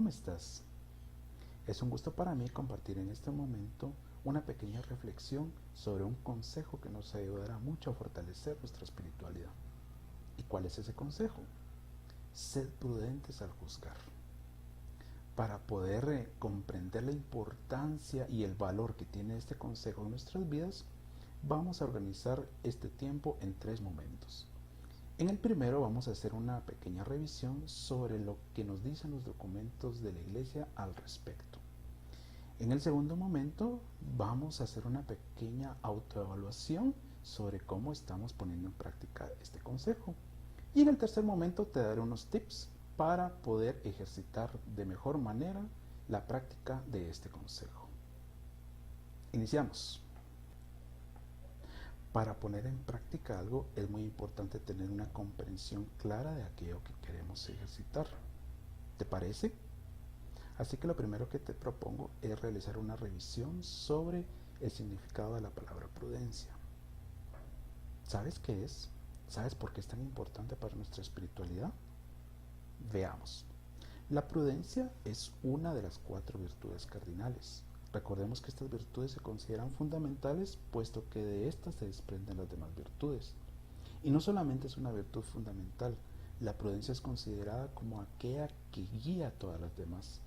¿cómo estás? Es un gusto para mí compartir en este momento una pequeña reflexión sobre un consejo que nos ayudará mucho a fortalecer nuestra espiritualidad. ¿Y cuál es ese consejo? Sed prudentes al juzgar. Para poder comprender la importancia y el valor que tiene este consejo en nuestras vidas, vamos a organizar este tiempo en 3 momentos. En el primero vamos a hacer una pequeña revisión sobre lo que nos dicen los documentos de la Iglesia al respecto. En el segundo momento vamos a hacer una pequeña autoevaluación sobre cómo estamos poniendo en práctica este consejo. Y en el tercer momento te daré unos tips para poder ejercitar de mejor manera la práctica de este consejo. Iniciamos. Para poner en práctica algo es muy importante tener una comprensión clara de aquello que queremos ejercitar. ¿Te parece? Así que lo primero que te propongo es realizar una revisión sobre el significado de la palabra prudencia. ¿Sabes qué es? ¿Sabes por qué es tan importante para nuestra espiritualidad? Veamos. La prudencia es una de las 4 virtudes cardinales. Recordemos que estas virtudes se consideran fundamentales, puesto que de estas se desprenden las demás virtudes. Y no solamente es una virtud fundamental, la prudencia es considerada como aquella que guía a todas las demás.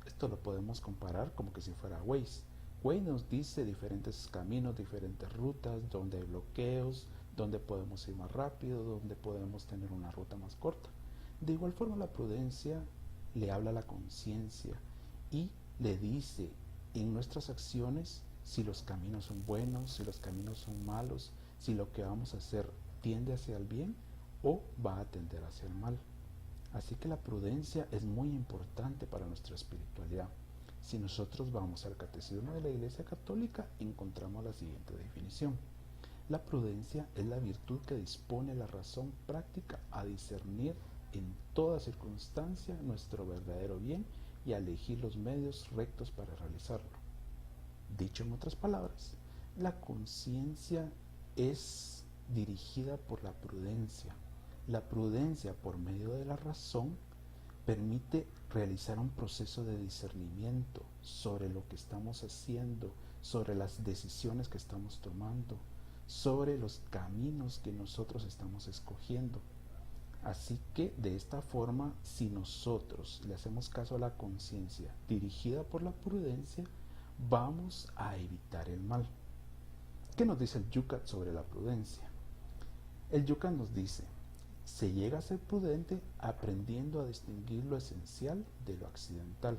Esto lo podemos comparar como que si fuera Waze. Waze nos dice diferentes caminos, diferentes rutas, donde hay bloqueos, donde podemos ir más rápido, donde podemos tener una ruta más corta. De igual forma, la prudencia le habla a la conciencia y le dice en nuestras acciones si los caminos son buenos, si los caminos son malos, si lo que vamos a hacer tiende hacia el bien o va a tender hacia el mal. Así que la prudencia es muy importante para nuestra espiritualidad. Si nosotros vamos al Catecismo de la Iglesia Católica, encontramos la siguiente definición. La prudencia es la virtud que dispone la razón práctica a discernir en toda circunstancia nuestro verdadero bien y a elegir los medios rectos para realizarlo. Dicho en otras palabras, la conciencia es dirigida por la prudencia. La prudencia, por medio de la razón, permite realizar un proceso de discernimiento sobre lo que estamos haciendo, sobre las decisiones que estamos tomando, sobre los caminos que nosotros estamos escogiendo. Así que de esta forma, si nosotros le hacemos caso a la conciencia dirigida por la prudencia, vamos a evitar el mal. ¿Qué nos dice el Yucat sobre la prudencia? El Yucat nos dice: se llega a ser prudente aprendiendo a distinguir lo esencial de lo accidental,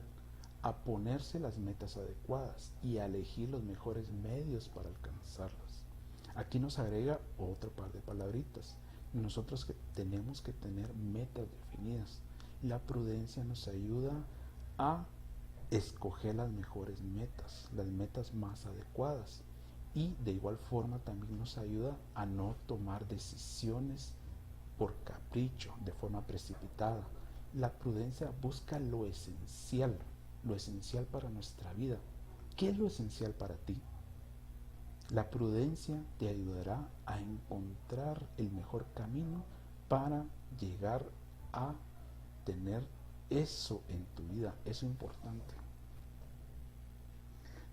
a ponerse las metas adecuadas y a elegir los mejores medios para alcanzarlas. Aquí nos agrega otro par de palabritas. Nosotros tenemos que tener metas definidas. La prudencia nos ayuda a escoger las mejores metas, las metas más adecuadas. Y de igual forma también nos ayuda a no tomar decisiones por capricho, de forma precipitada. La prudencia busca lo esencial para nuestra vida. ¿Qué es lo esencial para ti? La prudencia te ayudará a encontrar el mejor camino para llegar a tener eso en tu vida, eso importante.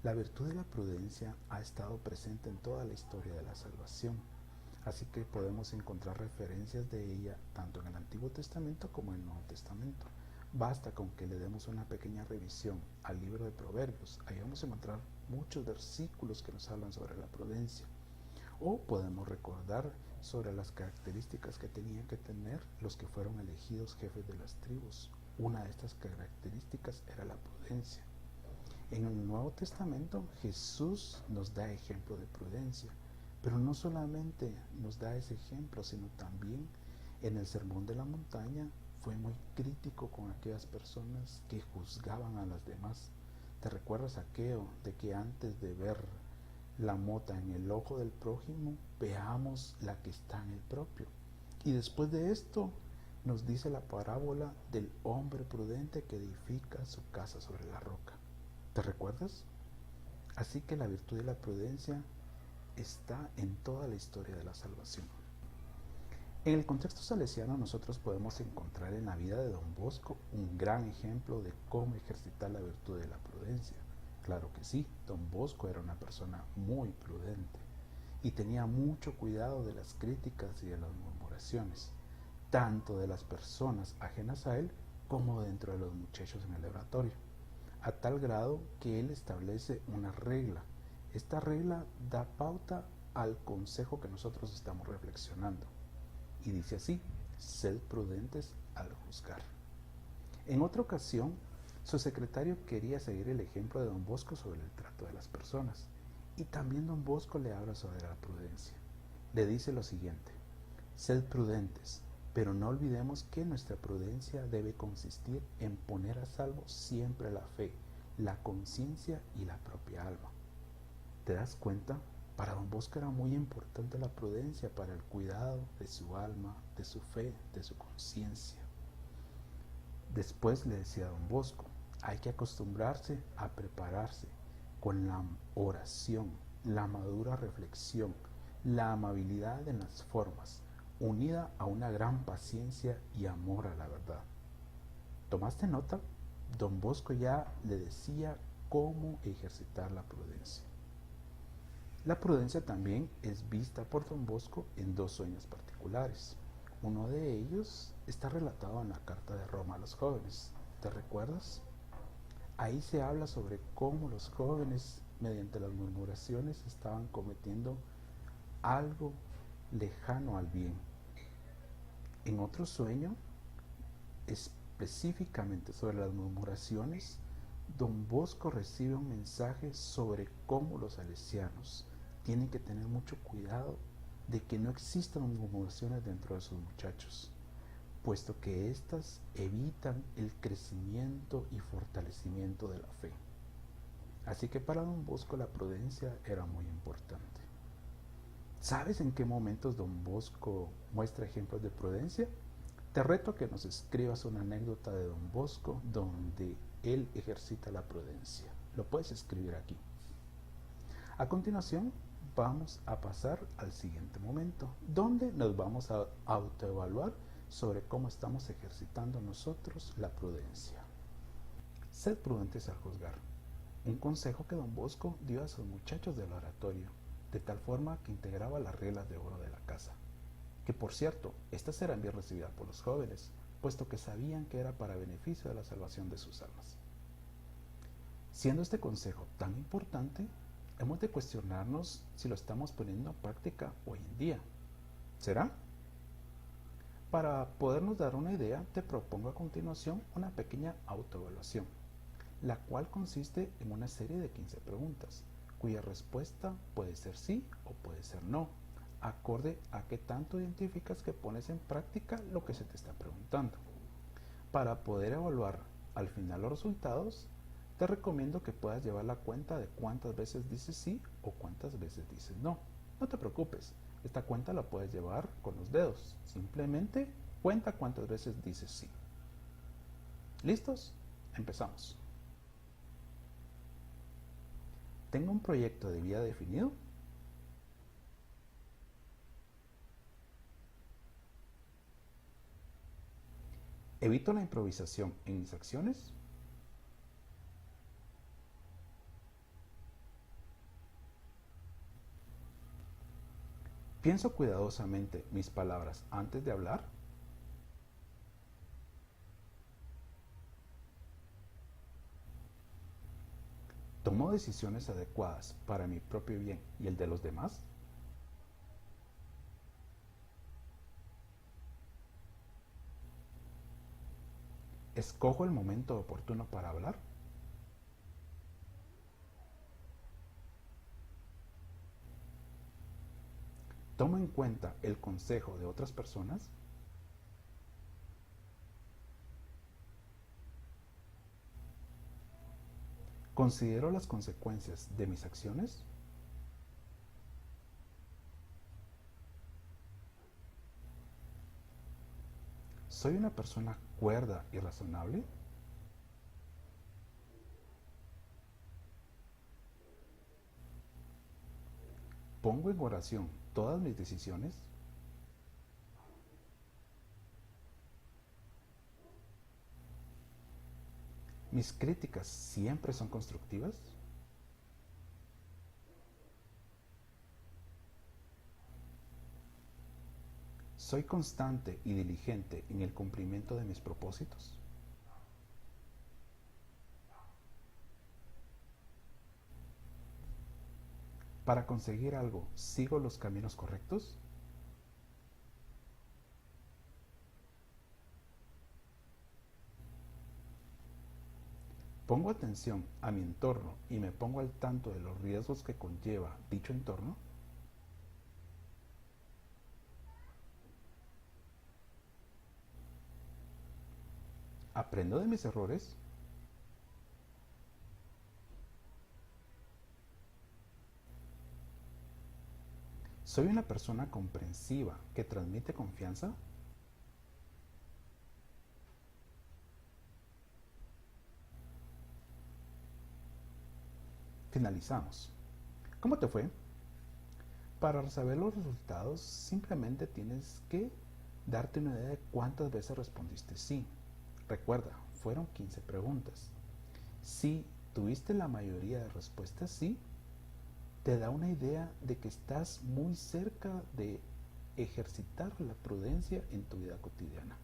La virtud de la prudencia ha estado presente en toda la historia de la salvación, así que podemos encontrar referencias de ella tanto en el Antiguo Testamento como en el Nuevo Testamento. Basta con que le demos una pequeña revisión al libro de Proverbios. Ahí vamos a encontrar muchos versículos que nos hablan sobre la prudencia. O podemos recordar sobre las características que tenían que tener los que fueron elegidos jefes de las tribus. Una de estas características era la prudencia. En el Nuevo Testamento Jesús nos da ejemplo de prudencia, pero no solamente nos da ese ejemplo, sino también en el Sermón de la Montaña fue muy crítico con aquellas personas que juzgaban a las demás. ¿Te recuerdas aquello de que antes de ver la mota en el ojo del prójimo, veamos la que está en el propio? Y después de esto nos dice la parábola del hombre prudente que edifica su casa sobre la roca. ¿Te recuerdas? Así que la virtud de la prudencia está en toda la historia de la salvación. En el contexto salesiano nosotros podemos encontrar en la vida de Don Bosco un gran ejemplo de cómo ejercitar la virtud de la prudencia. Claro que sí, Don Bosco era una persona muy prudente y tenía mucho cuidado de las críticas y de las murmuraciones, tanto de las personas ajenas a él como dentro de los muchachos en el oratorio, a tal grado que él establece una regla. Esta regla da pauta al consejo que nosotros estamos reflexionando y dice así: sed prudentes al juzgar. En otra ocasión, su secretario quería seguir el ejemplo de Don Bosco sobre el trato de las personas, y también Don Bosco le habla sobre la prudencia. Le dice lo siguiente: sed prudentes, pero no olvidemos que nuestra prudencia debe consistir en poner a salvo siempre la fe, la conciencia y la propia alma. ¿Te das cuenta? Para Don Bosco era muy importante la prudencia para el cuidado de su alma, de su fe, de su conciencia. Después le decía a Don Bosco: hay que acostumbrarse a prepararse con la oración, la madura reflexión, la amabilidad en las formas, unida a una gran paciencia y amor a la verdad. ¿Tomaste nota? Don Bosco ya le decía cómo ejercitar la prudencia. La prudencia también es vista por Don Bosco en dos sueños particulares. Uno de ellos está relatado en la carta de Roma a los jóvenes. ¿Te recuerdas? Ahí se habla sobre cómo los jóvenes, mediante las murmuraciones, estaban cometiendo algo lejano al bien. En otro sueño, específicamente sobre las murmuraciones, Don Bosco recibe un mensaje sobre cómo los salesianos tienen que tener mucho cuidado de que no existan murmuraciones dentro de sus muchachos, puesto que éstas evitan el crecimiento y fortalecimiento de la fe. Así que para Don Bosco la prudencia era muy importante. ¿Sabes en qué momentos Don Bosco muestra ejemplos de prudencia? Te reto a que nos escribas una anécdota de Don Bosco donde él ejercita la prudencia. Lo puedes escribir aquí. A continuación, vamos a pasar al siguiente momento, donde nos vamos a autoevaluar sobre cómo estamos ejercitando nosotros la prudencia. Sed prudentes al juzgar. Un consejo que Don Bosco dio a sus muchachos del oratorio, de tal forma que integraba las reglas de oro de la casa. Que por cierto, estas eran bien recibidas por los jóvenes, puesto que sabían que era para beneficio de la salvación de sus almas. Siendo este consejo tan importante, hemos de cuestionarnos si lo estamos poniendo en práctica hoy en día. ¿Será? Para podernos dar una idea, te propongo a continuación una pequeña autoevaluación, la cual consiste en una serie de 15 preguntas, cuya respuesta puede ser sí o puede ser no, acorde a qué tanto identificas que pones en práctica lo que se te está preguntando. Para poder evaluar al final los resultados, te recomiendo que puedas llevar la cuenta de cuántas veces dices sí o cuántas veces dices no. No te preocupes, esta cuenta la puedes llevar con los dedos. Simplemente cuenta cuántas veces dices sí. ¿Listos? Empezamos. ¿Tengo un proyecto de vida definido? ¿Evito la improvisación en mis acciones? ¿Pienso cuidadosamente mis palabras antes de hablar? ¿Tomo decisiones adecuadas para mi propio bien y el de los demás? ¿Escojo el momento oportuno para hablar? ¿Tomo en cuenta el consejo de otras personas? ¿Considero las consecuencias de mis acciones? ¿Soy una persona cuerda y razonable? ¿Pongo en oración todas mis decisiones? ¿Mis críticas siempre son constructivas? ¿Soy constante y diligente en el cumplimiento de mis propósitos? ¿Para conseguir algo, sigo los caminos correctos? ¿Pongo atención a mi entorno y me pongo al tanto de los riesgos que conlleva dicho entorno? ¿Aprendo de mis errores? ¿Soy una persona comprensiva que transmite confianza? Finalizamos. ¿Cómo te fue? Para saber los resultados, simplemente tienes que darte una idea de cuántas veces respondiste sí. Recuerda, fueron 15 preguntas. Si tuviste la mayoría de respuestas sí, te da una idea de que estás muy cerca de ejercitar la prudencia en tu vida cotidiana.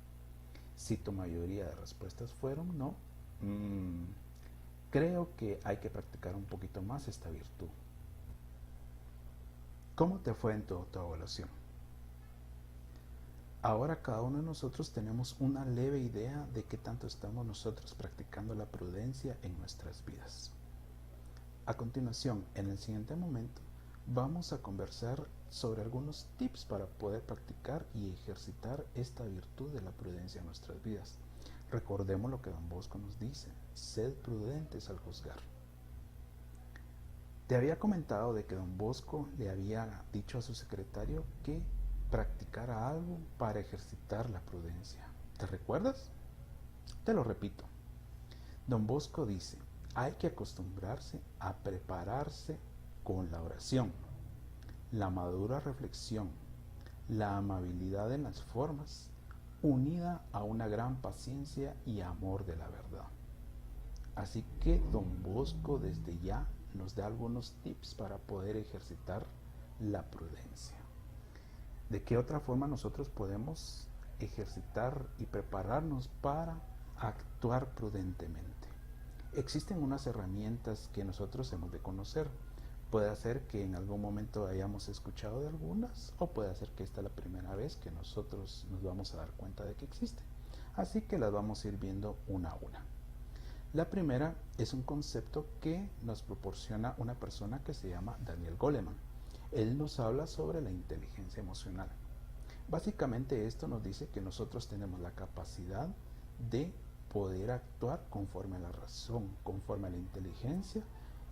Si tu mayoría de respuestas fueron no, creo que hay que practicar un poquito más esta virtud. ¿Cómo te fue en tu autoevaluación? Ahora cada uno de nosotros tenemos una leve idea de qué tanto estamos nosotros practicando la prudencia en nuestras vidas. A continuación, en el siguiente momento, vamos a conversar sobre algunos tips para poder practicar y ejercitar esta virtud de la prudencia en nuestras vidas. Recordemos lo que Don Bosco nos dice: sed prudentes al juzgar. Te había comentado de que Don Bosco le había dicho a su secretario que practicara algo para ejercitar la prudencia. ¿Te recuerdas? Te lo repito. Don Bosco dice: hay que acostumbrarse a prepararse con la oración, la madura reflexión, la amabilidad en las formas, unida a una gran paciencia y amor de la verdad. Así que Don Bosco desde ya nos da algunos tips para poder ejercitar la prudencia. ¿De qué otra forma nosotros podemos ejercitar y prepararnos para actuar prudentemente? Existen unas herramientas que nosotros hemos de conocer. Puede ser que en algún momento hayamos escuchado de algunas, o puede ser que esta es la primera vez que nosotros nos vamos a dar cuenta de que existen. Así que las vamos a ir viendo una a una. La primera es un concepto que nos proporciona una persona que se llama Daniel Goleman. Él nos habla sobre la inteligencia emocional. Básicamente esto nos dice que nosotros tenemos la capacidad de poder actuar conforme a la razón, conforme a la inteligencia,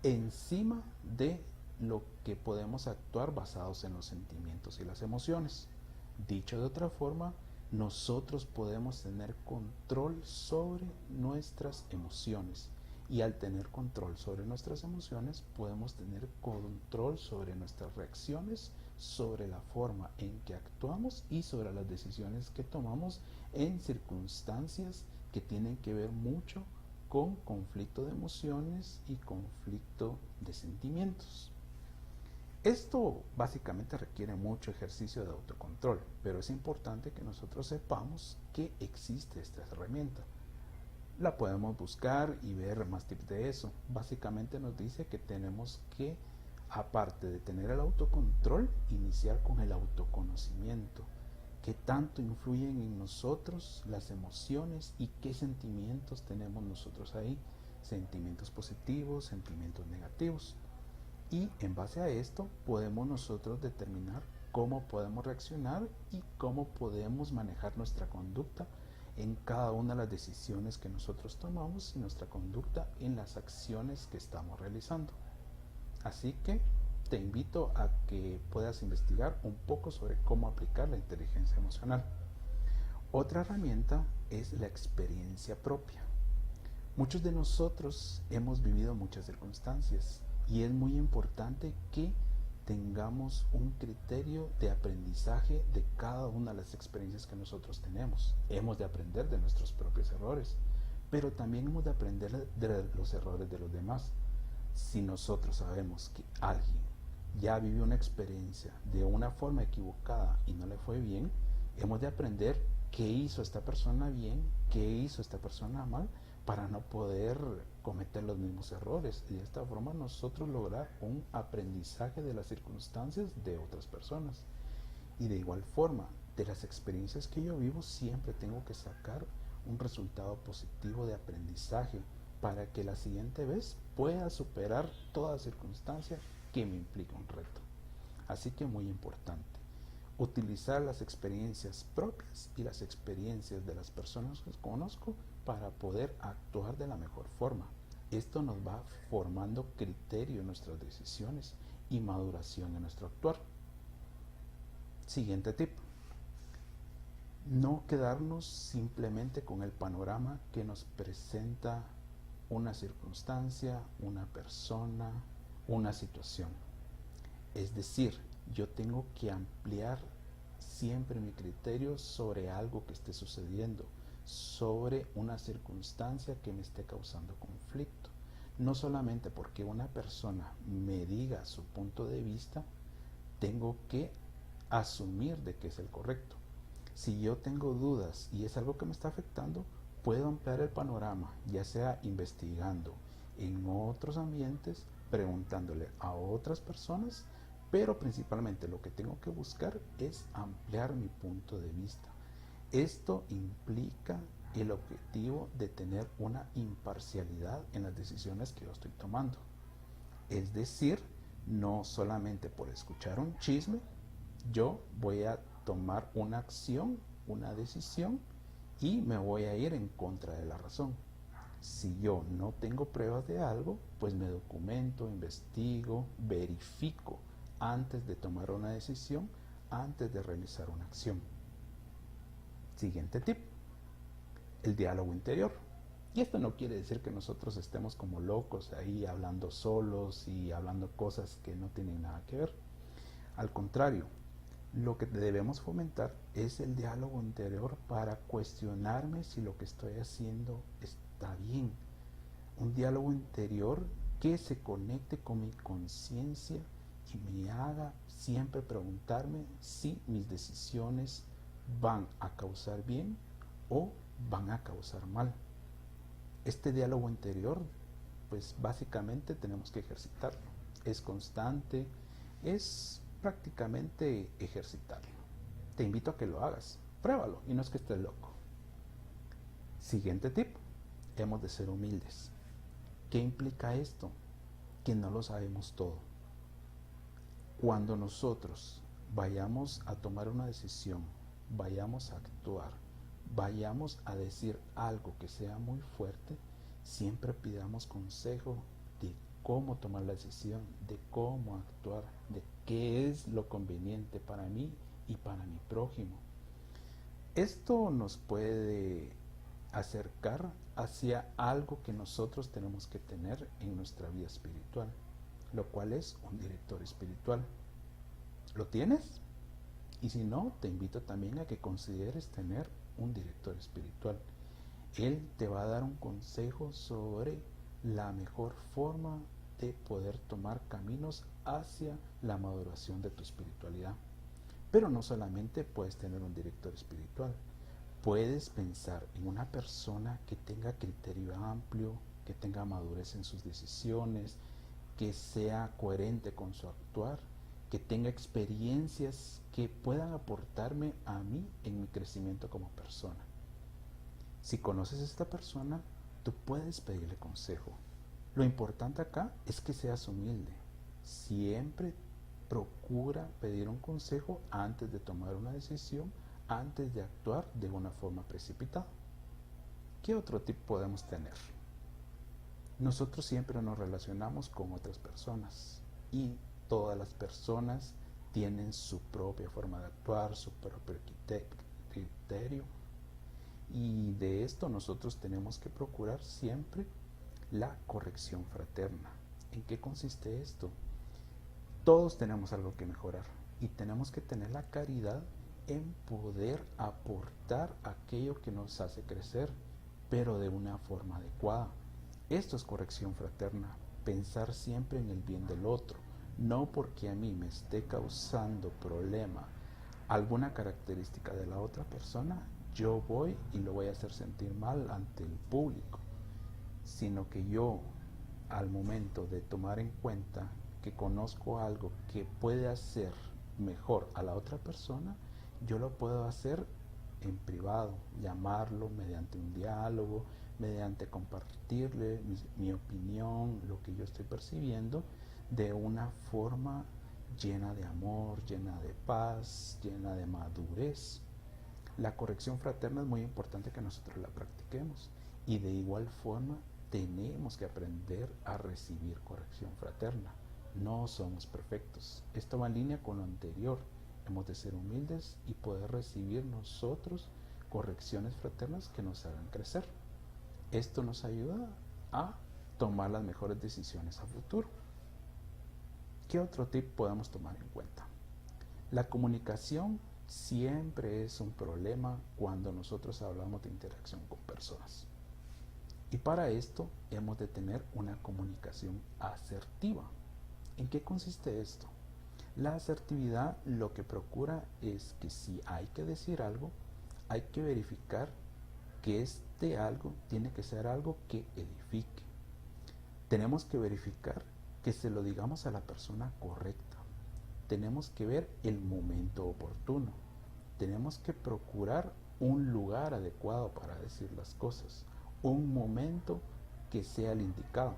encima de lo que podemos actuar basados en los sentimientos y las emociones. Dicho de otra forma, nosotros podemos tener control sobre nuestras emociones, y al tener control sobre nuestras emociones podemos tener control sobre nuestras reacciones, sobre la forma en que actuamos y sobre las decisiones que tomamos en circunstancias que tienen que ver mucho con conflicto de emociones y conflicto de sentimientos. Esto básicamente requiere mucho ejercicio de autocontrol, pero es importante que nosotros sepamos que existe esta herramienta. La podemos buscar y ver más tips de eso. Básicamente nos dice que tenemos que, aparte de tener el autocontrol, iniciar con el autoconocimiento. ¿Qué tanto influyen en nosotros las emociones y qué sentimientos tenemos nosotros ahí? Sentimientos positivos, sentimientos negativos. Y en base a esto podemos nosotros determinar cómo podemos reaccionar y cómo podemos manejar nuestra conducta en cada una de las decisiones que nosotros tomamos y nuestra conducta en las acciones que estamos realizando. Así que te invito a que puedas investigar un poco sobre cómo aplicar la inteligencia emocional. Otra herramienta es la experiencia propia. Muchos de nosotros hemos vivido muchas circunstancias y es muy importante que tengamos un criterio de aprendizaje de cada una de las experiencias que nosotros tenemos. Hemos de aprender de nuestros propios errores, pero también hemos de aprender de los errores de los demás. Si nosotros sabemos que alguien ya vivió una experiencia de una forma equivocada y no le fue bien, hemos de aprender qué hizo esta persona bien, qué hizo esta persona mal, para no poder cometer los mismos errores y de esta forma nosotros lograr un aprendizaje de las circunstancias de otras personas. Y de igual forma, de las experiencias que yo vivo siempre tengo que sacar un resultado positivo de aprendizaje para que la siguiente vez pueda superar toda circunstancia que me implica un reto. Así que muy importante, utilizar las experiencias propias y las experiencias de las personas que conozco para poder actuar de la mejor forma. Esto nos va formando criterio en nuestras decisiones y maduración en nuestro actuar. Siguiente tip. No quedarnos simplemente con el panorama que nos presenta una circunstancia, una persona, una situación. Es decir, yo tengo que ampliar siempre mi criterio sobre algo que esté sucediendo, sobre una circunstancia que me esté causando conflicto. No solamente porque una persona me diga su punto de vista, tengo que asumir de que es el correcto. Si yo tengo dudas y es algo que me está afectando, puedo ampliar el panorama, ya sea investigando en otros ambientes, preguntándole a otras personas, pero principalmente lo que tengo que buscar es ampliar mi punto de vista. Esto implica el objetivo de tener una imparcialidad en las decisiones que yo estoy tomando. Es decir, no solamente por escuchar un chisme, yo voy a tomar una acción, una decisión y me voy a ir en contra de la razón. Si yo no tengo pruebas de algo, pues me documento, investigo, verifico antes de tomar una decisión, antes de realizar una acción. Siguiente tip, el diálogo interior. Y esto no quiere decir que nosotros estemos como locos ahí hablando solos y hablando cosas que no tienen nada que ver. Al contrario, lo que debemos fomentar es el diálogo interior para cuestionarme si lo que estoy haciendo está bien. Un diálogo interior que se conecte con mi conciencia y me haga siempre preguntarme si mis decisiones van a causar bien o van a causar mal. Este diálogo interior, pues básicamente tenemos que ejercitarlo. Es constante, es prácticamente ejercitarlo. Te invito a que lo hagas, pruébalo y no es que estés loco. Siguiente tip, hemos de ser humildes. ¿Qué implica esto? Que no lo sabemos todo. Cuando nosotros vayamos a tomar una decisión, vayamos a actuar, vayamos a decir algo que sea muy fuerte, siempre pidamos consejo de cómo tomar la decisión, de cómo actuar, de qué es lo conveniente para mí y para mi prójimo. Esto nos puede acercar hacia algo que nosotros tenemos que tener en nuestra vida espiritual, lo cual es un director espiritual. ¿Lo tienes? Y si no, te invito también a que consideres tener un director espiritual. Él te va a dar un consejo sobre la mejor forma de poder tomar caminos hacia la maduración de tu espiritualidad. Pero no solamente puedes tener un director espiritual, puedes pensar en una persona que tenga criterio amplio, que tenga madurez en sus decisiones, que sea coherente con su actuar, que tenga experiencias que puedan aportarme a mí en mi crecimiento como persona. Si conoces a esta persona, tú puedes pedirle consejo. Lo importante acá es que seas humilde. Siempre procura pedir un consejo antes de tomar una decisión, antes de actuar de una forma precipitada. ¿Qué otro tip podemos tener? Nosotros siempre nos relacionamos con otras personas y todas las personas tienen su propia forma de actuar, su propio criterio, y de esto nosotros tenemos que procurar siempre la corrección fraterna. ¿En qué consiste esto? Todos tenemos algo que mejorar y tenemos que tener la caridad en poder aportar aquello que nos hace crecer, pero de una forma adecuada. Esto es corrección fraterna, pensar siempre en el bien del otro, no porque a mí me esté causando problema alguna característica de la otra persona, yo voy y lo voy a hacer sentir mal ante el público, sino que yo, al momento de tomar en cuenta que conozco algo que puede hacer mejor a la otra persona, yo lo puedo hacer en privado, llamarlo mediante un diálogo, mediante compartirle mi opinión, lo que yo estoy percibiendo, de una forma llena de amor, llena de paz, llena de madurez. La corrección fraterna es muy importante que nosotros la practiquemos, y de igual forma tenemos que aprender a recibir corrección fraterna. No somos perfectos. Esto va en línea con lo anterior. Hemos de ser humildes y poder recibir nosotros correcciones fraternas que nos hagan crecer. Esto nos ayuda a tomar las mejores decisiones a futuro. ¿Qué otro tip podemos tomar en cuenta? La comunicación siempre es un problema cuando nosotros hablamos de interacción con personas. Y para esto hemos de tener una comunicación asertiva. ¿En qué consiste esto? La asertividad lo que procura es que si hay que decir algo, hay que verificar que este algo tiene que ser algo que edifique. Tenemos que verificar que se lo digamos a la persona correcta. Tenemos que ver el momento oportuno. Tenemos que procurar un lugar adecuado para decir las cosas, un momento que sea el indicado.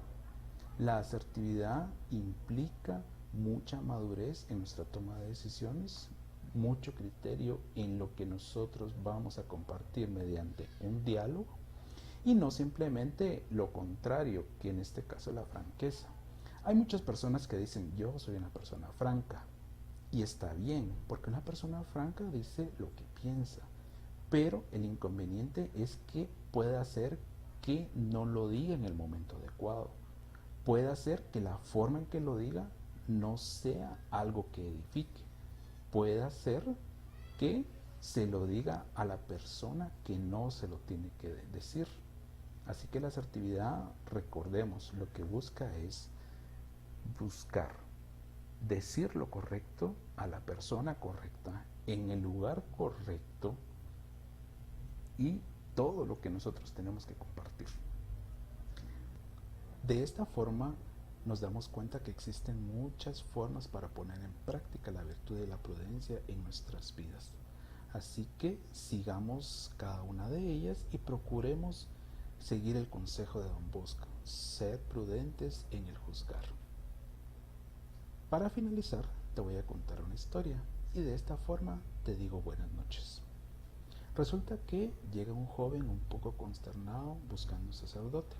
La asertividad implica mucha madurez en nuestra toma de decisiones, mucho criterio en lo que nosotros vamos a compartir mediante un diálogo, y no simplemente lo contrario, que en este caso la franqueza. Hay muchas personas que dicen yo soy una persona franca, y está bien, porque una persona franca dice lo que piensa, pero el inconveniente es que puede hacer que no lo diga en el momento adecuado. Puede hacer que la forma en que lo diga no sea algo que edifique. Puede hacer que se lo diga a la persona que no se lo tiene que decir. Así que la asertividad, recordemos, lo que busca es buscar decir lo correcto a la persona correcta, en el lugar correcto, y todo lo que nosotros tenemos que compartir. De esta forma nos damos cuenta que existen muchas formas para poner en práctica la virtud de la prudencia en nuestras vidas. Así que sigamos cada una de ellas y procuremos seguir el consejo de Don Bosco: sed prudentes en el juzgar. Para finalizar, te voy a contar una historia, y de esta forma te digo buenas noches. Resulta que llega un joven un poco consternado buscando un sacerdote,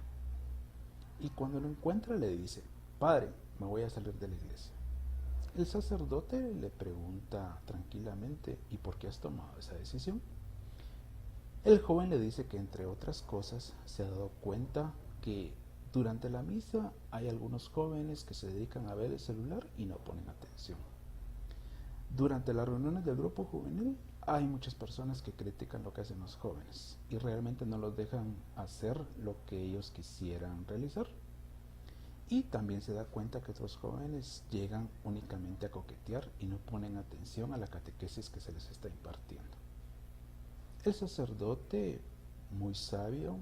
y cuando lo encuentra le dice: padre, me voy a salir de la iglesia. El sacerdote le pregunta tranquilamente: ¿y por qué has tomado esa decisión? El joven le dice que, entre otras cosas, se ha dado cuenta que durante la misa hay algunos jóvenes que se dedican a ver el celular y no ponen atención. Durante las reuniones del grupo juvenil hay muchas personas que critican lo que hacen los jóvenes y realmente no los dejan hacer lo que ellos quisieran realizar. Y también se da cuenta que otros jóvenes llegan únicamente a coquetear y no ponen atención a la catequesis que se les está impartiendo. El sacerdote, muy sabio,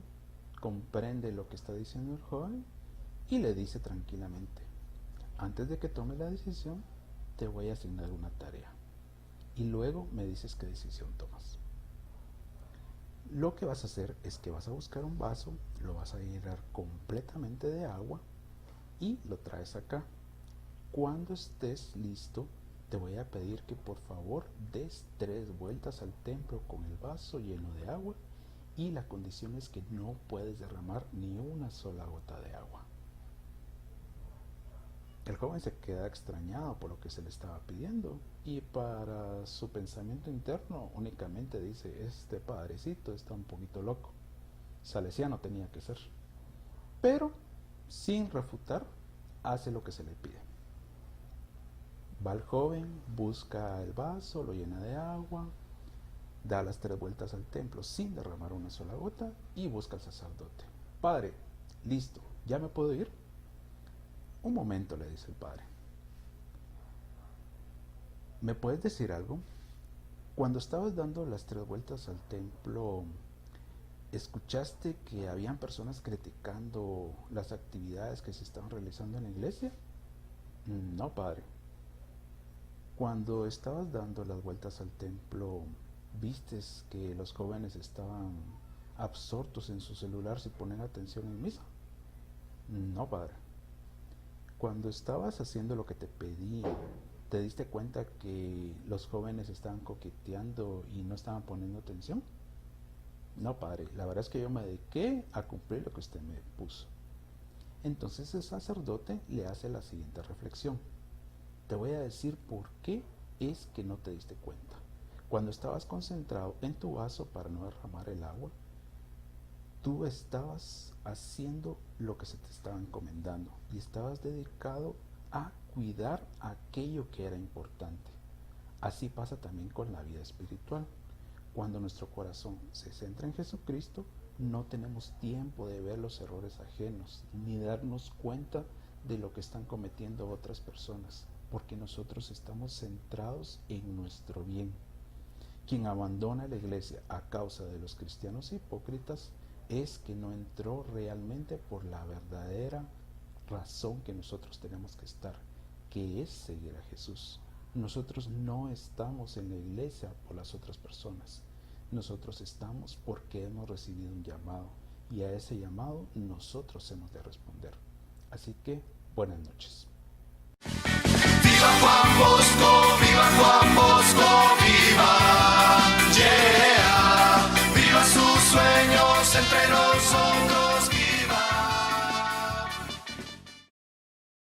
comprende lo que está diciendo el joven y le dice tranquilamente: antes de que tome la decisión, te voy a asignar una tarea y luego me dices qué decisión tomas. Lo que vas a hacer es que vas a buscar un vaso, lo vas a llenar completamente de agua y lo traes acá. Cuando estés listo, te voy a pedir que por favor des 3 vueltas al templo con el vaso lleno de agua, y la condición es que no puedes derramar ni una sola gota de agua. El joven se queda extrañado por lo que se le estaba pidiendo, y para su pensamiento interno únicamente dice: este padrecito está un poquito loco, salesiano tenía que ser. Pero sin refutar, hace lo que se le pide. Va el joven, busca el vaso, lo llena de agua, da las 3 vueltas al templo sin derramar una sola gota y busca al sacerdote. Padre, listo, ¿ya me puedo ir? Un momento, le dice el padre. ¿Me puedes decir algo? Cuando estabas dando las 3 vueltas al templo, ¿escuchaste que habían personas criticando las actividades que se estaban realizando en la iglesia? No, padre. Cuando estabas dando las vueltas al templo, ¿vistes que los jóvenes estaban absortos en su celular sin poner atención en misa? No, padre. Cuando estabas haciendo lo que te pedí, ¿te diste cuenta que los jóvenes estaban coqueteando y no estaban poniendo atención? No, padre, la verdad es que yo me dediqué a cumplir lo que usted me puso. Entonces el sacerdote le hace la siguiente reflexión. Te voy a decir por qué es que no te diste cuenta. Cuando estabas concentrado en tu vaso para no derramar el agua, tú estabas haciendo lo que se te estaba encomendando y estabas dedicado a cuidar aquello que era importante. Así pasa también con la vida espiritual. Cuando nuestro corazón se centra en Jesucristo, no tenemos tiempo de ver los errores ajenos, ni darnos cuenta de lo que están cometiendo otras personas, porque nosotros estamos centrados en nuestro bien. Quien abandona la iglesia a causa de los cristianos hipócritas es que no entró realmente por la verdadera razón que nosotros tenemos que estar, que es seguir a Jesús. Nosotros no estamos en la iglesia por las otras personas. Nosotros estamos porque hemos recibido un llamado y a ese llamado nosotros hemos de responder. Así que, buenas noches. ¡Viva Juan Bosco! ¡Viva Juan Bosco! ¡Viva! ¡Yeah! ¡Viva sus sueños entre nosotros!